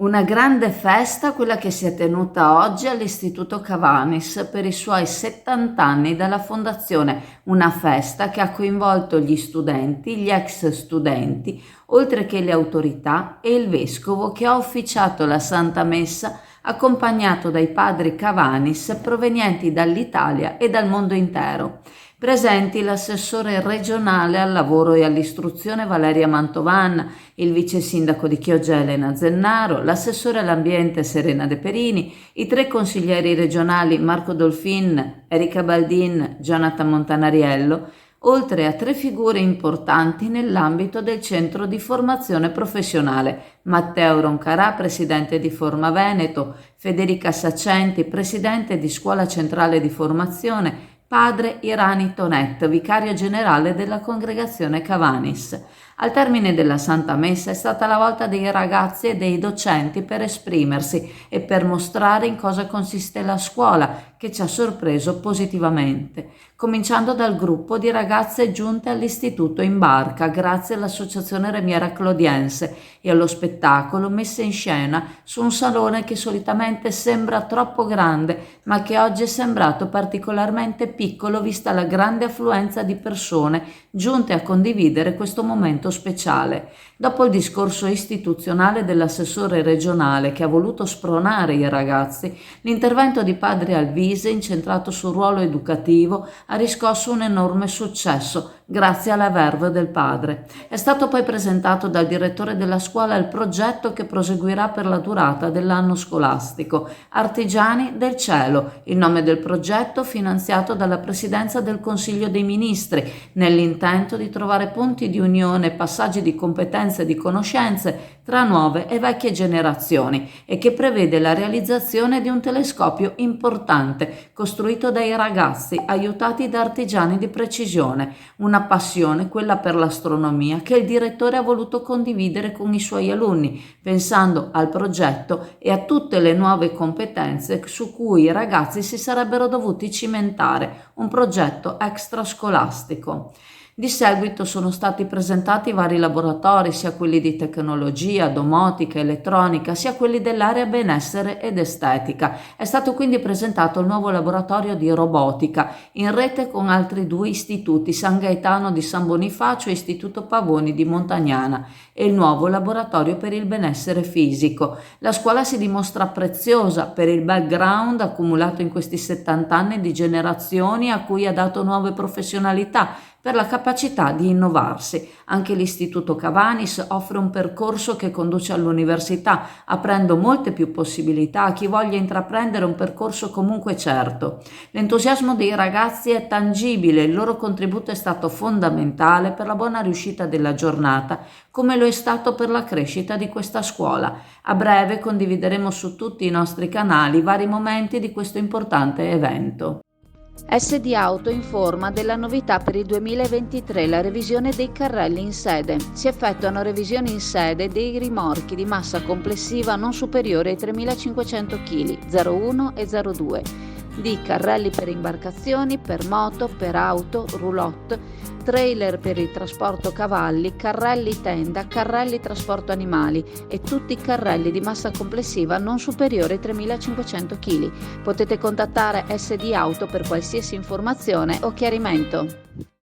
Una grande festa, quella che si è tenuta oggi all'Istituto Cavanis per i suoi 70 anni dalla fondazione, una festa che ha coinvolto gli studenti, gli ex studenti, oltre che le autorità e il vescovo che ha officiato la Santa Messa accompagnato dai padri Cavanis provenienti dall'Italia e dal mondo intero. Presenti l'assessore regionale al lavoro e all'istruzione Valeria Mantovan, il vice sindaco di Chioggia Elena Zennaro, l'assessore all'ambiente Serena De Perini, i 3 consiglieri regionali Marco Dolfin, Erika Baldin, Jonathan Montanariello, oltre a 3 figure importanti nell'ambito del centro di formazione professionale: Matteo Roncarà, presidente di Forma Veneto, Federica Saccenti, presidente di Scuola Centrale di Formazione, padre Irani Tonet, vicario generale della congregazione Cavanis. Al termine della Santa Messa è stata la volta dei ragazzi e dei docenti per esprimersi e per mostrare in cosa consiste la scuola, che ci ha sorpreso positivamente, cominciando dal gruppo di ragazze giunte all'istituto in barca grazie all'associazione Remiera Clodiense e allo spettacolo messo in scena su un salone che solitamente sembra troppo grande, ma che oggi è sembrato particolarmente piccolo vista la grande affluenza di persone giunte a condividere questo momento speciale. Dopo il discorso istituzionale dell'assessore regionale che ha voluto spronare i ragazzi, l'intervento di padre Alvise, incentrato sul ruolo educativo, ha riscosso un enorme successo grazie alla verve del padre. È stato poi presentato dal direttore della scuola il progetto che proseguirà per la durata dell'anno scolastico, Artigiani del Cielo, il nome del progetto finanziato dalla Presidenza del Consiglio dei Ministri, nell'intento di trovare punti di unione e passaggi di competenze e di conoscenze tra nuove e vecchie generazioni e che prevede la realizzazione di un telescopio importante costruito dai ragazzi aiutati da artigiani di precisione, una passione, quella per l'astronomia, che il direttore ha voluto condividere con i suoi alunni, pensando al progetto e a tutte le nuove competenze su cui i ragazzi si sarebbero dovuti cimentare, un progetto extrascolastico. Di seguito sono stati presentati vari laboratori, sia quelli di tecnologia, domotica, elettronica, sia quelli dell'area benessere ed estetica. È stato quindi presentato il nuovo laboratorio di robotica, in rete con altri 2 istituti, San Gaetano di San Bonifacio e Istituto Pavoni di Montagnana, e il nuovo laboratorio per il benessere fisico. La scuola si dimostra preziosa per il background accumulato in questi 70 anni di generazioni a cui ha dato nuove professionalità, per la capacità di innovarsi. Anche l'Istituto Cavanis offre un percorso che conduce all'università, aprendo molte più possibilità a chi voglia intraprendere un percorso comunque certo. L'entusiasmo dei ragazzi è tangibile, il loro contributo è stato fondamentale per la buona riuscita della giornata, come lo è stato per la crescita di questa scuola. A breve condivideremo su tutti i nostri canali vari momenti di questo importante evento. SD Auto informa della novità per il 2023, la revisione dei carrelli in sede. Si effettuano revisioni in sede dei rimorchi di massa complessiva non superiore ai 3.500 kg, 01 e 02, di carrelli per imbarcazioni, per moto, per auto, roulotte, trailer per il trasporto cavalli, carrelli tenda, carrelli trasporto animali e tutti i carrelli di massa complessiva non superiore ai 3.500 kg. Potete contattare SD Auto per qualsiasi informazione o chiarimento.